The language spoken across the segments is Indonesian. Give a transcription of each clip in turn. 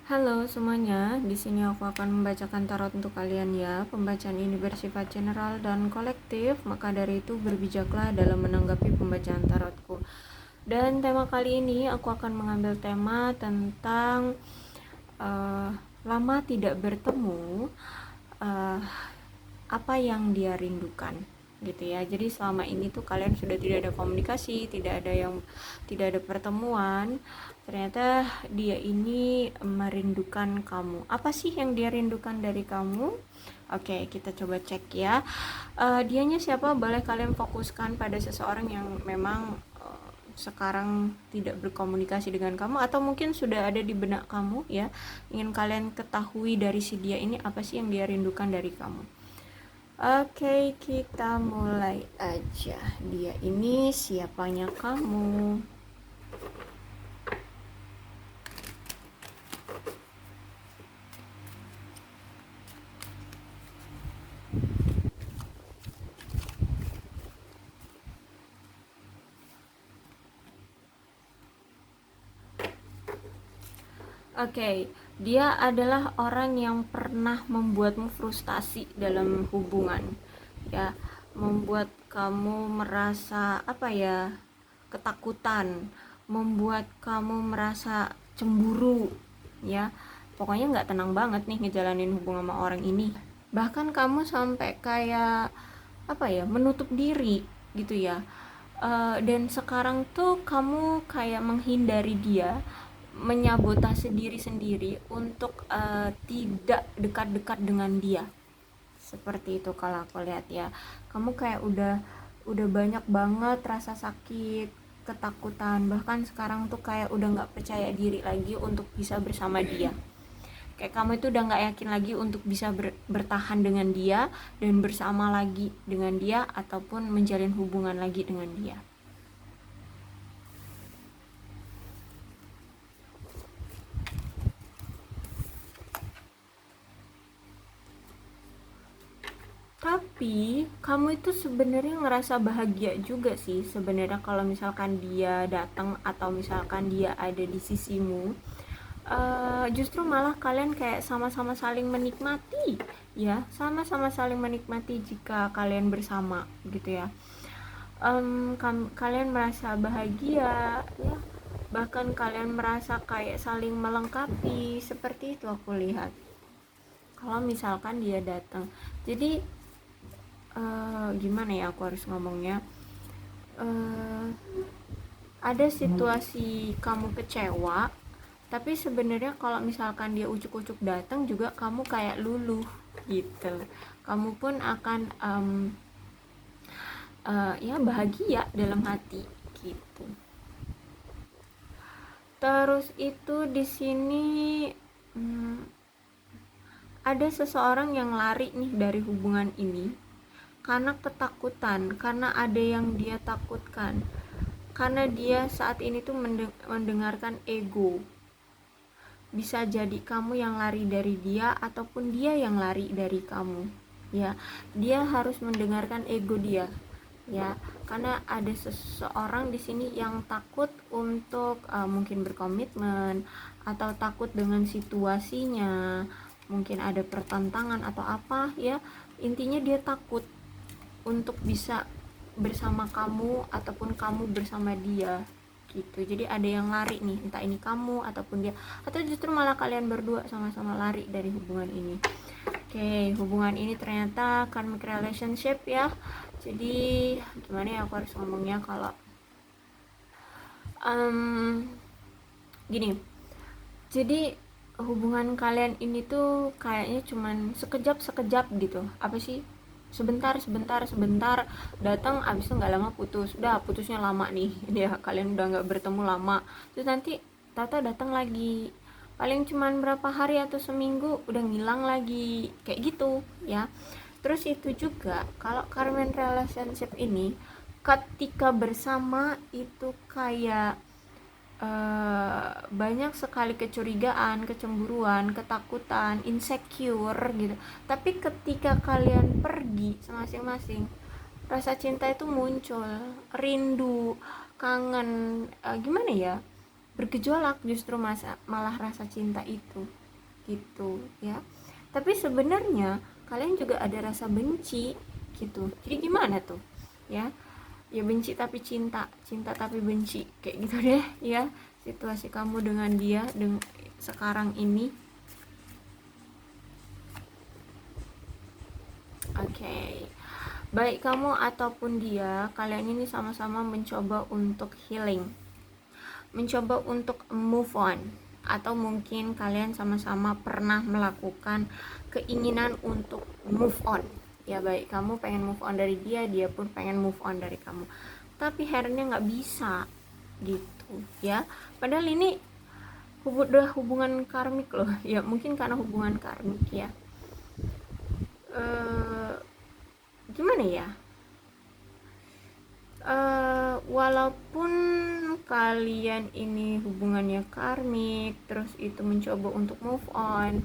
Halo semuanya, di sini aku akan membacakan tarot untuk kalian ya. Pembacaan ini bersifat general dan kolektif, maka dari itu berbijaklah dalam menanggapi pembacaan tarotku. Dan tema kali ini aku akan mengambil tema tentang uh, lama tidak bertemu, uh, apa yang dia rindukan gitu ya. Jadi selama ini tuh kalian sudah tidak ada komunikasi, tidak ada pertemuan. Ternyata dia ini merindukan kamu. Apa sih yang dia rindukan dari kamu? Oke, kita coba cek ya. Dianya siapa? Boleh kalian fokuskan pada seseorang yang memang sekarang tidak berkomunikasi dengan kamu, atau mungkin sudah ada di benak kamu ya. Ingin kalian ketahui dari si dia ini apa sih yang dia rindukan dari kamu. Oke, kita mulai aja. Dia ini siapanya kamu? Oke, dia adalah orang yang pernah membuatmu frustasi dalam hubungan. Ya, membuat kamu merasa apa ya? Ketakutan, membuat kamu merasa cemburu, ya. Pokoknya nggak tenang banget nih ngejalanin hubungan sama orang ini. Bahkan kamu sampai kayak apa ya? Menutup diri gitu ya. Dan sekarang tuh kamu kayak menghindari dia, menyabotase diri sendiri untuk tidak dekat-dekat dengan dia. Seperti itu kalau aku lihat ya. Kamu kayak udah banyak banget rasa sakit, ketakutan, bahkan sekarang tuh kayak udah nggak percaya diri lagi untuk bisa bersama dia. Kayak kamu itu udah nggak yakin lagi untuk bisa bertahan dengan dia dan bersama lagi dengan dia ataupun menjalin hubungan lagi dengan dia. Tapi kamu itu sebenarnya ngerasa bahagia juga sih sebenarnya kalau misalkan dia datang atau misalkan dia ada di sisimu. Justru malah kalian kayak sama-sama saling menikmati, ya, sama-sama saling menikmati jika kalian bersama gitu ya. Kalian merasa bahagia, ya, bahkan kalian merasa kayak saling melengkapi. Seperti itu aku lihat kalau misalkan dia datang. Jadi gimana ya aku harus ngomongnya, uh, ada situasi kamu kecewa, tapi sebenarnya kalau misalkan dia ujuk-ujuk datang juga kamu kayak luluh gitu. Kamu pun akan ya bahagia dalam hati gitu. Terus itu di sini hmm, ada seseorang yang lari nih dari hubungan ini karena ketakutan, karena ada yang dia takutkan, karena dia saat ini tuh mendengarkan ego. Bisa jadi kamu yang lari dari dia ataupun dia yang lari dari kamu, ya. Dia harus mendengarkan ego dia, ya, karena ada seseorang di sini yang takut untuk mungkin berkomitmen, atau takut dengan situasinya, mungkin ada pertentangan atau apa ya. Intinya dia takut untuk bisa bersama kamu ataupun kamu bersama dia gitu. Jadi ada yang lari nih, entah ini kamu ataupun dia, atau justru malah kalian berdua sama-sama lari dari hubungan ini. Oke, hubungan ini ternyata karmic relationship ya. Jadi gimana ya aku harus ngomongnya kalau gini. Jadi hubungan kalian ini tuh kayaknya cuman sekejap gitu. Apa sih, sebentar datang, abis itu nggak lama putus. Udah putusnya lama nih dia, kalian udah nggak bertemu lama, terus nanti Tata datang lagi, paling cuman berapa hari atau seminggu udah ngilang lagi kayak gitu ya. Terus itu juga kalau karmic relationship ini ketika bersama itu kayak banyak sekali kecurigaan, kecemburuan, ketakutan, insecure gitu. Tapi ketika kalian pergi masing-masing, rasa cinta itu muncul, rindu, kangen, gimana ya? bergejolak justru malah rasa cinta itu gitu ya. Tapi sebenarnya kalian juga ada rasa benci gitu. Jadi gimana tuh ya? Ya benci tapi cinta, cinta tapi benci, kayak gitu deh ya situasi kamu dengan dia sekarang ini. Oke. Baik kamu ataupun dia, kalian ini sama-sama mencoba untuk healing, mencoba untuk move on, atau mungkin kalian sama-sama pernah melakukan keinginan untuk move on ya. Baik kamu pengen move on dari dia, dia pun pengen move on dari kamu, tapi akhirnya nggak bisa gitu ya. Padahal ini udah hubungan karmik loh ya, mungkin karena hubungan karmik ya. Gimana ya, walaupun kalian ini hubungannya karmik, terus itu mencoba untuk move on,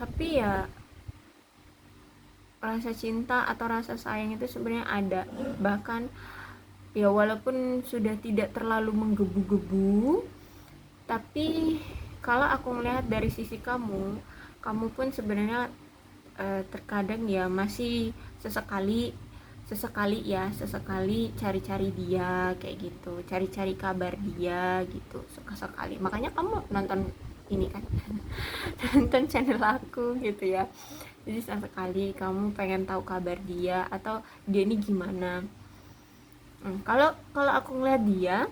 tapi ya rasa cinta atau rasa sayang itu sebenarnya ada. Bahkan ya walaupun sudah tidak terlalu menggebu-gebu, tapi kalau aku melihat dari sisi kamu pun sebenarnya terkadang ya masih sesekali cari-cari dia kayak gitu, cari-cari kabar dia gitu sekali. Makanya kamu nonton ini kan nonton channel aku gitu ya. Jadi sekali kamu pengen tahu kabar dia atau dia ini gimana. Kalau aku ngeliat dia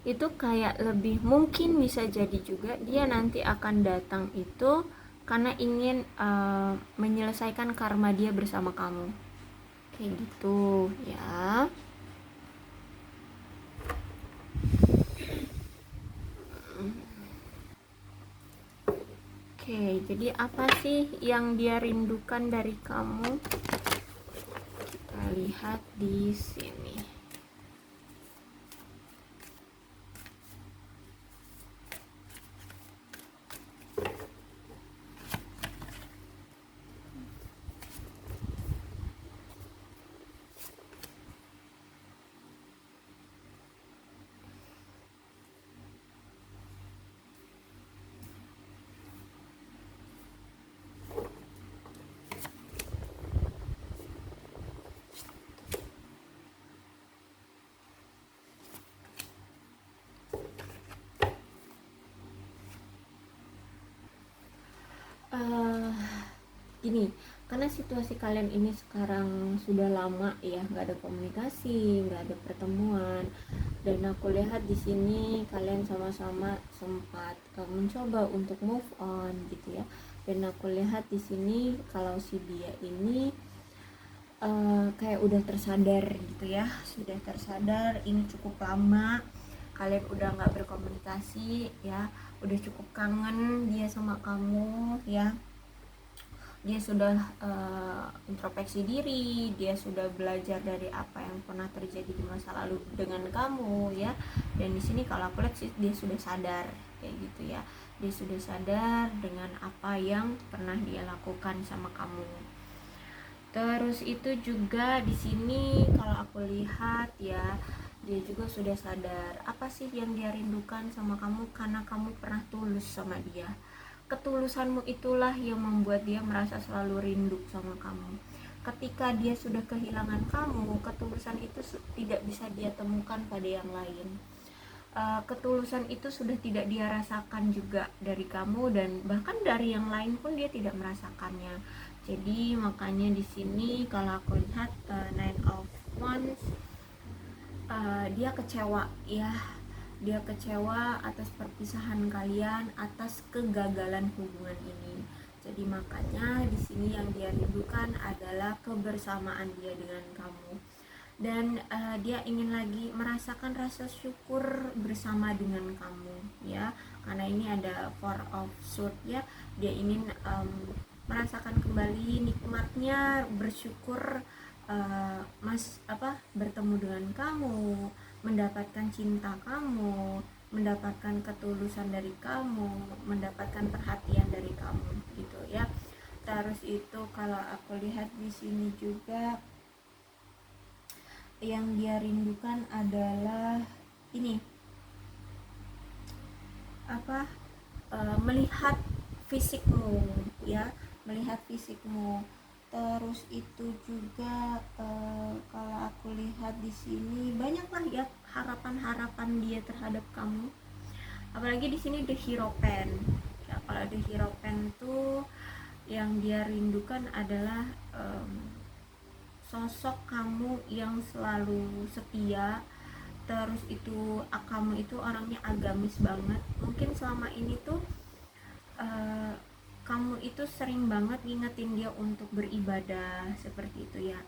itu kayak lebih mungkin bisa jadi juga dia nanti akan datang itu karena ingin menyelesaikan karma dia bersama kamu kayak gitu ya. Oke, jadi apa sih yang dia rindukan dari kamu? Kita lihat di sini. Gini, karena situasi kalian ini sekarang sudah lama ya nggak ada komunikasi, nggak ada pertemuan, dan aku lihat di sini kalian sama-sama sempat mencoba untuk move on gitu ya. Dan aku lihat di sini kalau si dia ini kayak udah tersadar gitu ya, sudah tersadar ini cukup lama kalian udah nggak berkomunikasi ya, udah cukup kangen dia sama kamu ya. Dia sudah introspeksi diri, dia sudah belajar dari apa yang pernah terjadi di masa lalu dengan kamu ya. Dan di sini kalau aku lihat sih dia sudah sadar kayak gitu ya. Dia sudah sadar dengan apa yang pernah dia lakukan sama kamu. Terus itu juga di sini kalau aku lihat ya, dia juga sudah sadar apa sih yang dia rindukan sama kamu karena kamu pernah tulus sama dia. Ketulusanmu itulah yang membuat dia merasa selalu rindu sama kamu. Ketika dia sudah kehilangan kamu, ketulusan itu tidak bisa dia temukan pada yang lain. Ketulusan itu sudah tidak dia rasakan juga dari kamu, dan bahkan dari yang lain pun dia tidak merasakannya. Jadi makanya di sini kalau aku lihat Nine of Wands, dia kecewa ya. Dia kecewa atas perpisahan kalian, atas kegagalan hubungan ini. Jadi makanya di sini yang dia rindukan adalah kebersamaan dia dengan kamu. Dan dia ingin lagi merasakan rasa syukur bersama dengan kamu ya. Karena ini ada Four of Swords ya. Dia ingin merasakan kembali nikmatnya bersyukur bertemu dengan kamu, mendapatkan cinta kamu, mendapatkan ketulusan dari kamu, mendapatkan perhatian dari kamu gitu ya. Terus itu kalau aku lihat di sini juga yang dia rindukan adalah ini, apa melihat fisikmu, ya, melihat fisikmu. Terus itu juga kalau aku lihat di sini banyaklah ya harapan-harapan dia terhadap kamu. Apalagi di sini The Hierophant. Ya, kalau The Hierophant tuh yang dia rindukan adalah sosok kamu yang selalu setia. Terus itu kamu itu orangnya agamis banget. Mungkin selama ini tuh kamu itu sering banget ngingetin dia untuk beribadah seperti itu ya,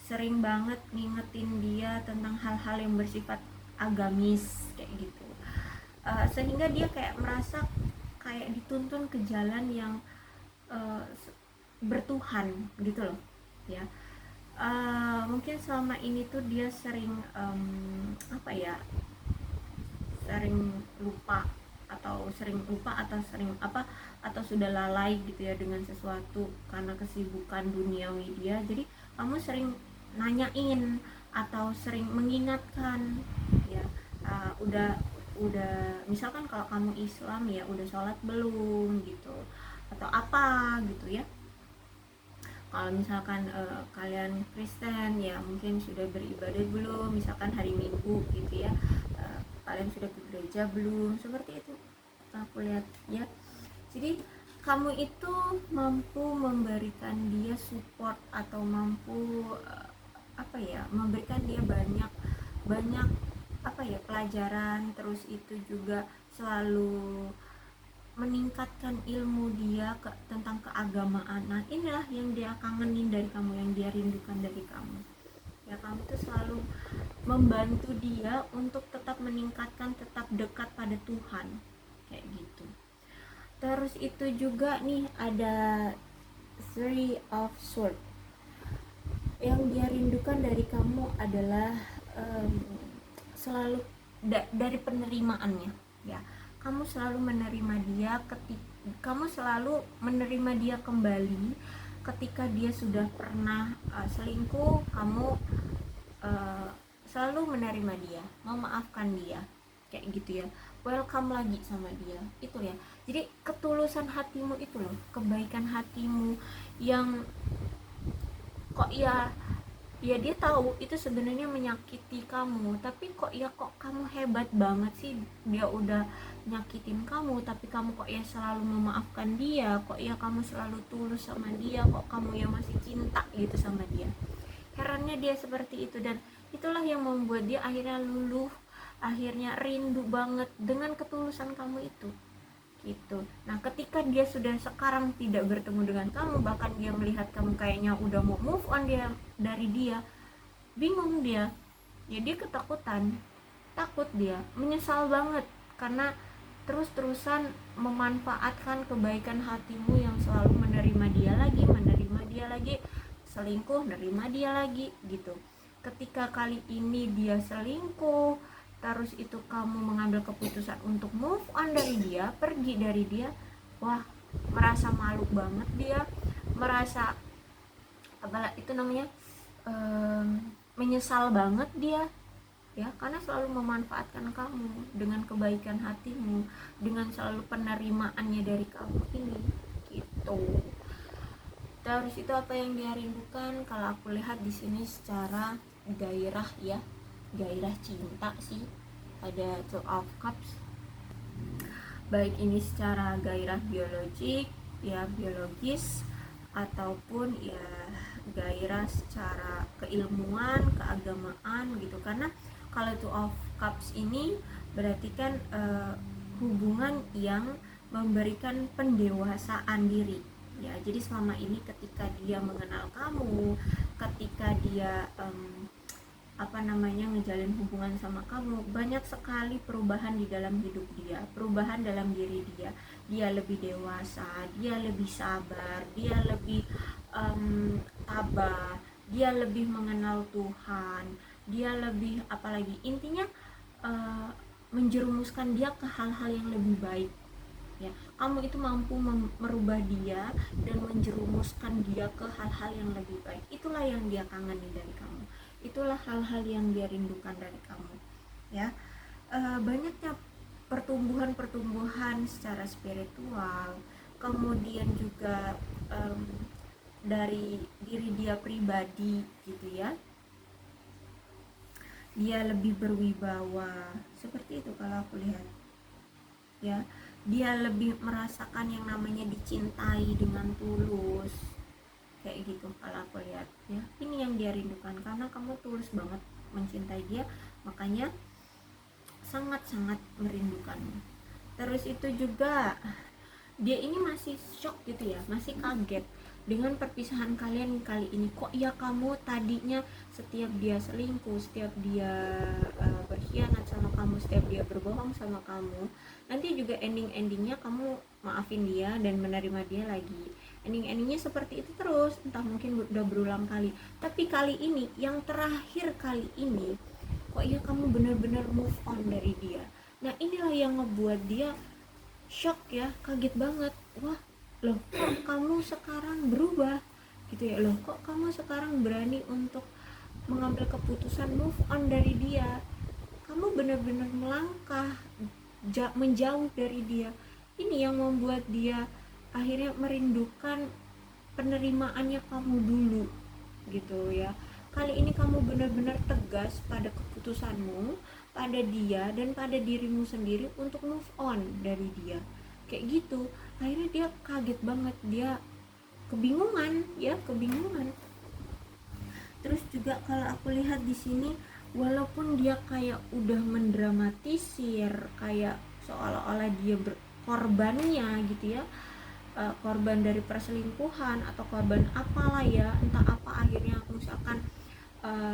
sering banget ngingetin dia tentang hal-hal yang bersifat agamis kayak gitu. Sehingga dia kayak merasa kayak dituntun ke jalan yang uh, bertuhan gitu loh ya. Mungkin selama ini tuh dia sering apa ya, sering lupa atau sering apa, atau sudah lalai gitu ya dengan sesuatu karena kesibukan duniawi dia. Jadi kamu sering nanyain atau sering mengingatkan ya, udah misalkan kalau kamu Islam ya udah sholat belum gitu, atau apa gitu ya. Kalau misalkan kalian Kristen ya mungkin sudah beribadah belum, misalkan hari Minggu gitu ya, kalian sudah ke gereja belum, seperti itu aku lihat ya. Jadi kamu itu mampu memberikan dia support atau mampu apa ya, memberikan dia banyak banyak apa ya pelajaran. Terus itu juga selalu meningkatkan ilmu dia tentang keagamaan. Nah inilah yang dia kangenin dari kamu, yang dia rindukan dari kamu ya. Kamu tuh selalu membantu dia untuk tetap meningkatkan, tetap dekat pada Tuhan kayak gitu. Terus itu juga nih ada Three of Swords. Yang dia rindukan dari kamu adalah selalu dari penerimaannya ya. Kamu selalu menerima dia, kamu selalu menerima dia kembali ketika dia sudah pernah selingkuh. Kamu selalu menerima dia, memaafkan dia kayak gitu ya, welcome lagi sama dia itu ya. Jadi ketulusan hatimu itu loh, kebaikan hatimu yang kok ya dia tahu itu sebenarnya menyakiti kamu, tapi kok kamu hebat banget sih, dia udah nyakitin kamu tapi kamu kok ya selalu memaafkan dia, kok ya kamu selalu tulus sama dia, kok kamu ya masih cinta gitu sama dia. Herannya dia seperti itu, dan itulah yang membuat dia akhirnya luluh, akhirnya rindu banget dengan ketulusan kamu itu gitu. Nah ketika dia sudah sekarang tidak bertemu dengan kamu, bahkan dia melihat kamu kayaknya udah mau move on dia dari dia, bingung dia ya, dia ketakutan, takut, dia menyesal banget karena terus-terusan memanfaatkan kebaikan hatimu yang selalu menerima dia lagi, selingkuh nerima dia lagi gitu. Ketika kali ini dia selingkuh, terus itu kamu mengambil keputusan untuk move on dari dia, pergi dari dia, wah merasa malu banget dia, merasa apalah itu namanya, menyesal banget dia ya, karena selalu memanfaatkan kamu dengan kebaikan hatimu, dengan selalu penerimaannya dari kamu ini gitu. Terus itu apa yang dia rindukan? Kalau aku lihat di sini secara gairah ya, gairah cinta sih, ada Two of Cups. Baik ini secara gairah biologik ya, biologis, ataupun ya gairah secara keilmuan, keagamaan gitu. Karena kalau Two of Cups ini berarti kan hubungan yang memberikan pendewasaan diri ya. Jadi selama ini ketika dia mengenal kamu, ketika dia apa namanya ngejalin hubungan sama kamu, banyak sekali perubahan di dalam hidup dia, perubahan dalam diri dia. Dia lebih dewasa, dia lebih sabar, dia lebih tabah, dia lebih mengenal Tuhan, dia lebih apalagi intinya menjerumuskan dia ke hal-hal yang lebih baik ya. Kamu itu mampu merubah dia dan menjerumuskan dia ke hal-hal yang lebih baik. Itulah yang dia kangeni dari kamu, itulah hal-hal yang dia rindukan dari kamu ya. Banyaknya pertumbuhan secara spiritual, kemudian juga dari diri dia pribadi gitu ya, dia lebih berwibawa seperti itu kalau aku lihat ya. Dia lebih merasakan yang namanya dicintai dengan tulus kayak gitu kalau aku lihat ya. Ini yang dia rindukan karena kamu tulus banget mencintai dia, makanya sangat-sangat merindukanmu. Terus itu juga dia ini masih shock gitu ya, masih kaget dengan perpisahan kalian kali ini. Kok ya kamu tadinya setiap dia selingkuh, setiap dia berkhianat sama kamu, setiap dia berbohong sama kamu, nanti juga endingnya kamu maafin dia dan menerima dia lagi. Endingnya seperti itu terus, entah mungkin udah berulang kali. Tapi kali ini, yang terakhir kali ini, kok ya kamu benar-benar move on dari dia. Nah inilah yang ngebuat dia shock ya, kaget banget. Wah, loh kok kamu sekarang berubah gitu ya, loh kok kamu sekarang berani untuk mengambil keputusan move on dari dia, kamu benar-benar melangkah menjauh dari dia. Ini yang membuat dia akhirnya merindukan penerimaannya kamu dulu gitu ya. Kali ini kamu benar-benar tegas pada keputusanmu, pada dia dan pada dirimu sendiri untuk move on dari dia kayak gitu. Akhirnya dia kaget banget, dia kebingungan ya, kebingungan. Terus juga kalau aku lihat di sini, walaupun dia kayak udah mendramatisir kayak seolah-olah dia korbannya gitu ya, korban dari perselingkuhan atau korban apalah ya, entah apa, akhirnya misalkan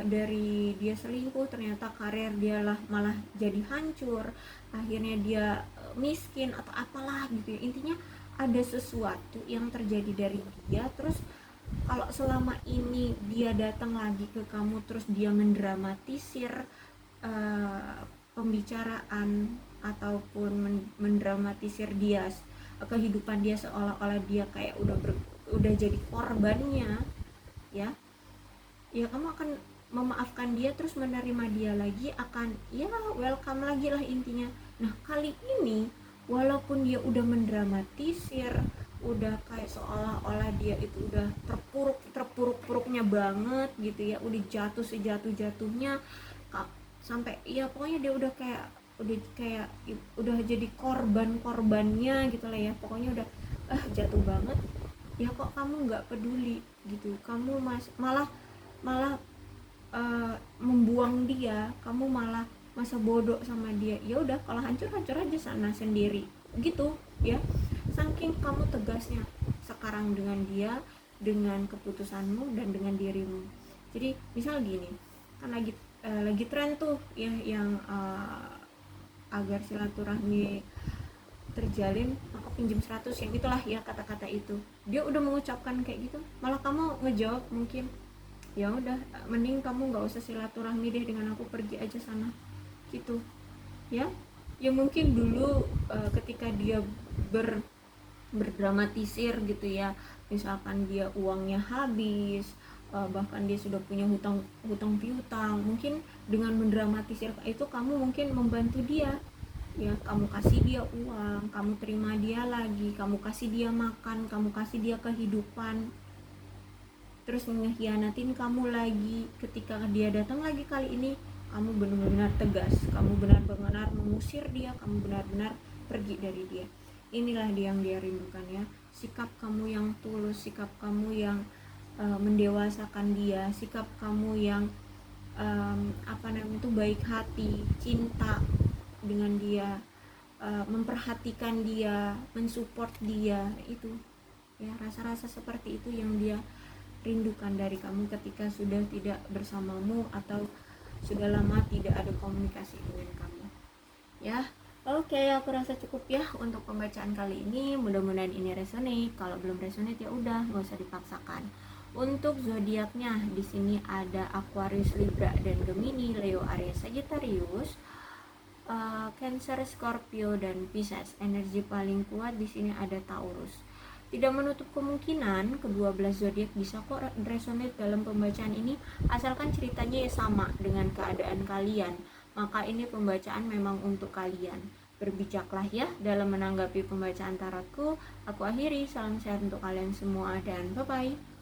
dari dia selingkuh ternyata karir dia malah jadi hancur, akhirnya dia miskin atau apalah gitu ya. Intinya ada sesuatu yang terjadi dari dia. Terus kalau selama ini dia datang lagi ke kamu terus dia mendramatisir pembicaraan ataupun mendramatisir dia kehidupan dia, seolah-olah dia kayak udah jadi korbannya ya, kamu akan memaafkan dia terus menerima dia lagi, akan ya welcome lagi lah intinya. Nah kali ini walaupun dia udah mendramatisir, udah kayak seolah-olah dia itu udah terpuruk-puruknya banget gitu ya, udah jatuh sejatuh-jatuhnya sampai ya pokoknya dia udah jadi korbannya gitu lah ya, pokoknya udah jatuh banget ya, kok kamu nggak peduli gitu, kamu malah membuang dia, kamu malah masa bodoh sama dia. Ya udah kalau hancur aja sana sendiri gitu ya. Saking kamu tegasnya sekarang dengan dia, dengan keputusanmu dan dengan dirimu. Jadi misal gini, kan lagi tren tuh ya yang agar silaturahmi terjalin maka pinjam 100 yang itulah ya, kata-kata itu dia udah mengucapkan kayak gitu, malah kamu ngejawab mungkin ya udah mending kamu nggak usah silaturahmi deh dengan aku, pergi aja sana gitu ya. Ya mungkin dulu ketika dia berdramatisir gitu ya, misalkan dia uangnya habis, bahkan dia sudah punya hutang piutang, mungkin dengan mendramatisir itu kamu mungkin membantu dia ya, kamu kasih dia uang, kamu terima dia lagi, kamu kasih dia makan, kamu kasih dia kehidupan, terus mengkhianatin kamu lagi. Ketika dia datang lagi kali ini, kamu benar-benar tegas, kamu benar-benar mengusir dia, kamu benar-benar pergi dari dia. Inilah yang dia rindukan ya, sikap kamu yang tulus, sikap kamu yang mendewasakan dia, sikap kamu yang itu baik hati, cinta dengan dia, memperhatikan dia, mensupport dia, itu ya, rasa-rasa seperti itu yang dia rindukan dari kamu ketika sudah tidak bersamamu atau sudah lama tidak ada komunikasi dengan kamu ya. Oke, aku rasa cukup ya untuk pembacaan kali ini. Mudah-mudahan ini resonate. Kalau belum resonate ya udah, nggak usah dipaksakan. Untuk zodiaknya di sini ada Aquarius, Libra, dan Gemini, Leo, Aries, Sagittarius, Cancer, Scorpio, dan Pisces. Energi paling kuat di sini ada Taurus. Tidak menutup kemungkinan kedua belas zodiak bisa kok resonate dalam pembacaan ini, asalkan ceritanya ya sama dengan keadaan kalian, maka ini pembacaan memang untuk kalian. berbijaklah ya dalam menanggapi pembacaan tarotku. Aku akhiri, salam sehat untuk kalian semua dan bye bye.